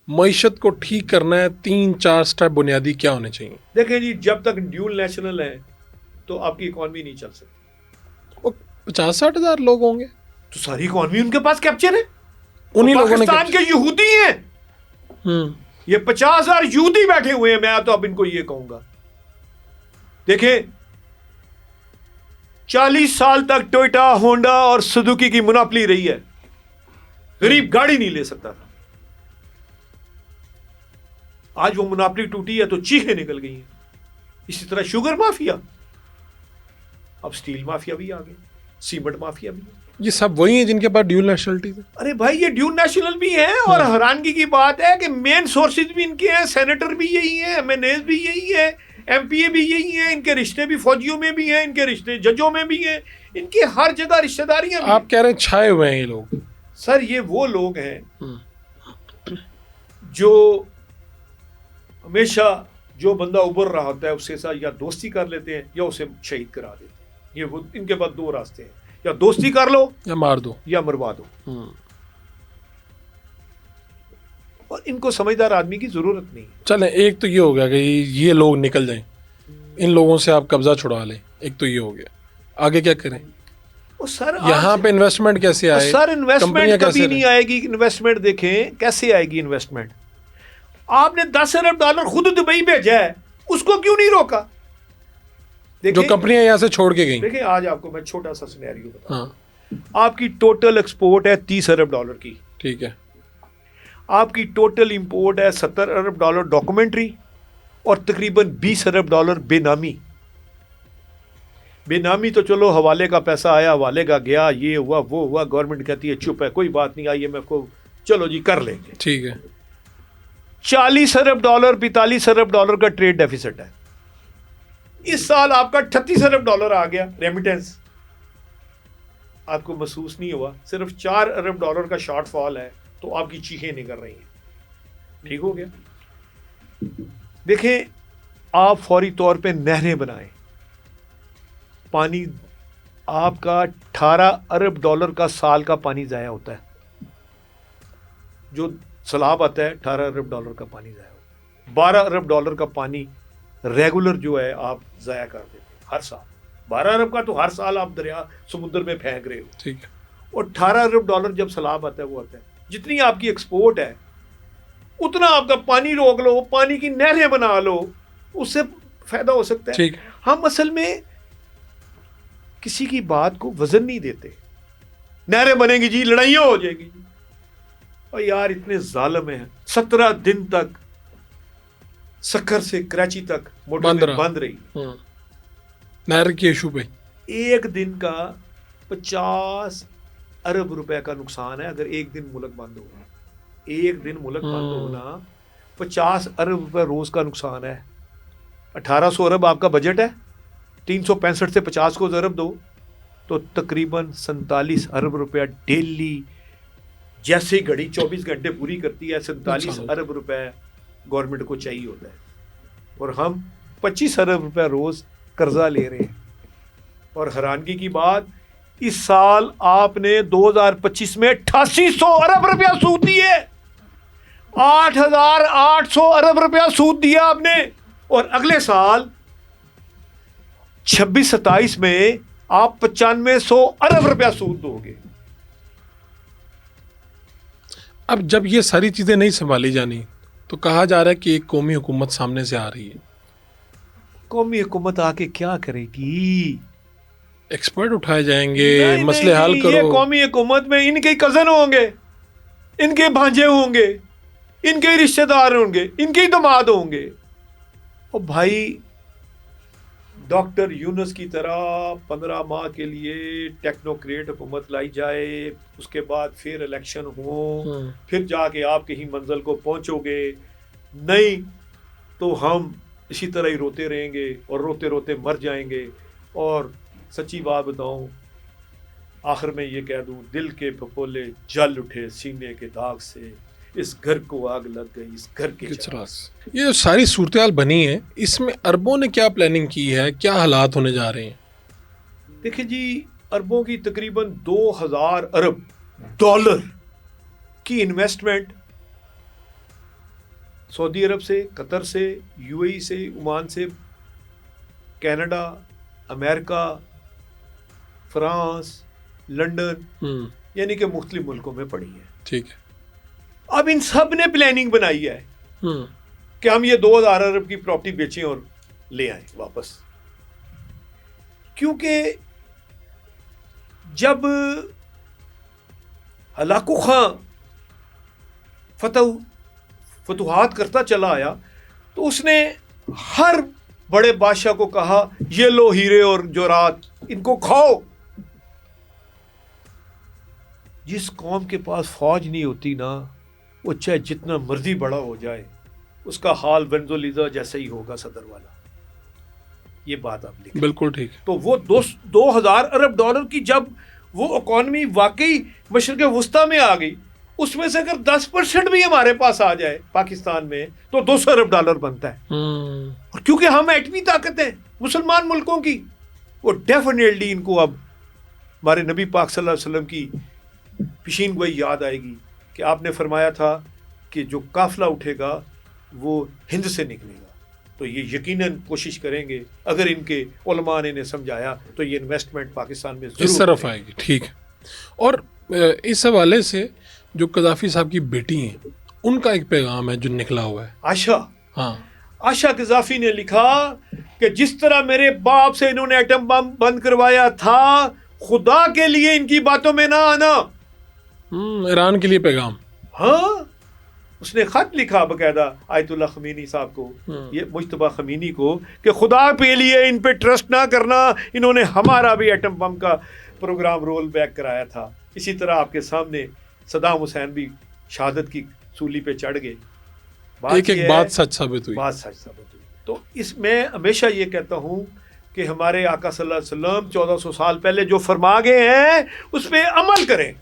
معیشت کو ٹھیک کرنا ہے 3-4 سٹیپ بنیادی کیا ہونے چاہیے؟ دیکھیں جی، جب تک ڈیول نیشنل ہے تو آپ کی اکانومی نہیں چل سکتی. وہ 50-60 ہزار لوگ ہوں گے تو ساری اکانومی ان کے پاس کیپچر ہے. انہی لوگوں نے پاکستان کے یہودی ہیں، یہ 50,000 یہودی بیٹھے ہوئے ہیں. میں تو اب ان کو یہ کہوں گا، دیکھیں 40 سال تک ٹویوٹا، ہونڈا اور سزوکی کی مناپلی رہی ہے. غریب گاڑی نہیں لے سکتا تھا. آج وہ مناپلی ٹوٹی ہے تو چیخیں نکل گئی ہیں. اسی طرح شوگر مافیا، اب سٹیل مافیا بھی آ گئے، سیمنٹ مافیا بھی ہے. یہ سب وہی ہیں جن کے پاس ڈیول نیشنلٹی ہے. ارے بھائی یہ ڈیول نیشنل بھی ہیں، اور حیرانگی کی بات ہے کہ مین سورسز بھی ان کے ہیں. سینیٹر بھی یہی ہیں، ایم این ایز بھی یہی ہے، ایم پی اے بھی یہی ہیں. ان کے رشتے بھی فوجیوں میں بھی ہیں، ان کے رشتے ججوں میں بھی ہیں، ان کی ہر جگہ رشتہ داریاں بھی. آپ کہہ رہے ہیں چھائے ہوئے ہیں یہ لوگ. سر یہ وہ لوگ ہیں جو ہمیشہ جو بندہ ابھر رہا ہوتا ہے اس کے ساتھ یا دوستی کر لیتے ہیں یا اسے شہید کرا دیتے ہیں. یہ وہ ان کے بعد دو راستے ہیں، یا دوستی کر لو یا مار دو یا مروا دو. اور ان کو سمجھدار آدمی کی ضرورت نہیں. چلیں ایک تو یہ ہو گیا کہ یہ لوگ نکل جائیں، ان لوگوں سے آپ قبضہ چھڑا لیں. ایک تو یہ ہو گیا، آگے کیا کریں؟ سر یہاں پہ انویسٹمنٹ کیسے آئے؟ سر انویسٹمنٹ کبھی نہیں آئے گی. انویسٹمنٹ دیکھیں کیسے آئے گی انویسٹمنٹ. آپ نے $10 ارب خود دبئی بھیجا ہے، اس کو کیوں نہیں روکا؟ جو کمپنیاں یہاں سے چھوڑ کے گئیں. دیکھیں آج آپ کو میں چھوٹا سا سینیریو بتاؤں. آپ کی ٹوٹل ایکسپورٹ ہے $30 ارب کی، ٹھیک ہے. آپ کی ٹوٹل امپورٹ ہے $70 ارب ڈاکومنٹری، اور تقریباً $20 ارب بے نامی. بے نامی تو چلو حوالے کا پیسہ آیا، حوالے کا گیا، یہ ہوا وہ ہوا، گورنمنٹ کہتی ہے چپ ہے کوئی بات نہیں، IMF کو چلو جی کر لیں گے. ٹھیک ہے. $40 ارب $45 ارب کا ٹریڈ ڈیفیسٹ ہے. اس سال آپ کا $38 ارب آ گیا ریمیٹنس. آپ کو محسوس نہیں ہوا، صرف $4 ارب کا شارٹ فال ہے تو آپ کی چیخیں نہیں کر رہی ہیں. ٹھیک ہو گیا. دیکھیں آپ فوری طور پہ نہریں بنائیں. پانی آپ کا $18 ارب کا سال کا پانی ضائع ہوتا ہے. جو سیلاب آتا ہے $18 ارب کا پانی ضائع ہوتا ہے. $12 ارب کا پانی ریگولر جو ہے آپ ضائع کر دیتے ہیں ہر سال. 12 ارب کا تو ہر سال آپ دریا سمندر میں پھینک رہے ہو. ٹھیک ہے. اور $18 ارب جب سیلاب آتا ہے وہ آتا ہے. جتنی آپ کی ایکسپورٹ ہے اتنا آپ کا پانی روک لو، پانی کی نہریں بنا لو، اس سے فائدہ ہو سکتا ہے. ٹھیک. ہم اصل میں کسی کی بات کو وزن نہیں دیتے. نہریں بنیں گی جی لڑائیاں ہو جائے گی. اور یار اتنے ظالم ہیں. 17 دن تک سکھر سے کراچی تک موٹر بند رہی نہر کے ایشو پہ. ایک دن کا $50 ارب کا نقصان ہے اگر ایک دن ملک بند ہوگا. ایک دن ملک بند ہونا $50 ارب روز کا نقصان ہے. 1800 ارب آپ کا بجٹ ہے، 365 سے 50 کو ضرب دو تو تقریباً $47 ارب ڈیلی. جیسے ہی گھڑی 24 گھنٹے پوری کرتی ہے 47 ارب گورنمنٹ کو چاہیے ہوتا ہے. اور ہم 25 ارب روز قرضہ لے رہے ہیں. اور حیرانگی کی بات، اس سال آپ نے 2025 میں 8800 ارب روپیہ سود دیے. 8800 ارب روپیہ سود دیا آپ نے. اور اگلے سال 26-27 میں آپ 9500 ارب روپیہ سود دو گے. اب جب یہ ساری چیزیں نہیں سنبھالی جانی تو کہا جا رہا ہے کہ ایک قومی حکومت سامنے سے آ رہی ہے. قومی حکومت آ کے کیا کرے گی؟ ایکسپرٹ اٹھائے جائیں گے، مسئلے حل کرو. یہ قومی حکومت میں ان کے کزن ہوں گے، ان کے بھانجے ہوں گے، ان کے رشتہ دار ہوں گے، ان کے داماد ہوں گے. اور بھائی ڈاکٹر یونس کی طرح 15 ماہ کے لیے ٹیکنوکریٹ حکومت لائی جائے، اس کے بعد پھر الیکشن ہو، پھر جا کے آپ کہیں منزل کو پہنچو گے. نہیں تو ہم اسی طرح ہی روتے رہیں گے اور روتے روتے مر جائیں گے. اور سچی بات بتاؤں، آخر میں یہ کہہ دوں، دل کے پھپھولے جل اٹھے سینے کے داغ سے، اس گھر کو آگ لگ گئی اس گھر کے چراغ سے. یہ جو ساری صورتحال بنی ہے اس میں اربوں نے کیا پلاننگ کی ہے؟ کیا حالات ہونے جا رہے ہیں؟ دیکھیں جی، اربوں کی تقریباً $2000 ارب کی انویسٹمنٹ سعودی عرب سے، قطر سے، یو اے ای سے، عمان سے، کینیڈا، امریکہ، فرانس، لنڈن، یعنی کہ مختلف ملکوں میں پڑی ہے. ٹھیک ہے. اب ان سب نے پلاننگ بنائی ہے کہ ہم یہ 2000 ارب کی پراپرٹی بیچیں اور لے آئیں واپس. کیونکہ جب ہلاکو خان فتوحات کرتا چلا آیا تو اس نے ہر بڑے بادشاہ کو کہا یہ لو ہیرے اور جوہرات، ان کو کھاؤ. جس قوم کے پاس فوج نہیں ہوتی نا، وہ چاہے جتنا مرضی بڑا ہو جائے اس کا حال وینزویلا جیسا ہی ہوگا، صدر والا. یہ بات آپ لکھیں. بالکل ٹھیک. تو وہ 2000 ارب ڈالر کی جب وہ اکانومی واقعی مشرق وسطیٰ میں آ گئی، اس میں سے اگر 10% بھی ہمارے پاس آ جائے پاکستان میں تو 200 ارب ڈالر بنتا ہے. اور کیونکہ ہم ایٹمی طاقت ہیں مسلمان ملکوں کی، وہ ڈیفینیٹلی ان کو اب ہمارے نبی پاک صلی اللہ علیہ وسلم کی پیشین گوئی یاد آئے گی کہ آپ نے فرمایا تھا کہ جو قافلہ اٹھے گا وہ ہند سے نکلے گا. تو یہ یقیناً کوشش کریں گے، اگر ان کے علماء نے انہیں سمجھایا تو یہ انویسٹمنٹ پاکستان میں ضرور اس طرف آئے گی. ٹھیک ہے. اور اس حوالے سے جو قذافی صاحب کی بیٹی ہیں ان کا ایک پیغام ہے جو نکلا ہوا ہے. عائشہ، ہاں، عائشہ قذافی نے لکھا کہ جس طرح میرے باپ سے انہوں نے ایٹم بم بند کروایا تھا، خدا کے لیے ان کی باتوں میں نہ آنا. ایران کے لیے پیغام. ہاں، اس نے خط لکھا باقاعدہ آیت اللہ خمینی صاحب کو، یہ مجتبیٰ خمینی کو، کہ خدا کے لیے ان پہ ٹرسٹ نہ کرنا، انہوں نے ہمارا بھی ایٹم بم کا پروگرام رول بیک کرایا تھا. اسی طرح آپ کے سامنے صدام حسین بھی شہادت کی سولی پہ چڑھ گئے. ایک ایک بات سچ ثابت ہوئی. بات سچ ثابت ہوئی. تو اس میں ہمیشہ یہ کہتا ہوں کہ ہمارے آقا صلی اللہ علیہ وسلم 1400 سال پہلے جو فرما گئے ہیں اس پہ عمل کریں،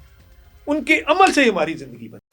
ان کے عمل سے ہماری زندگی بنے.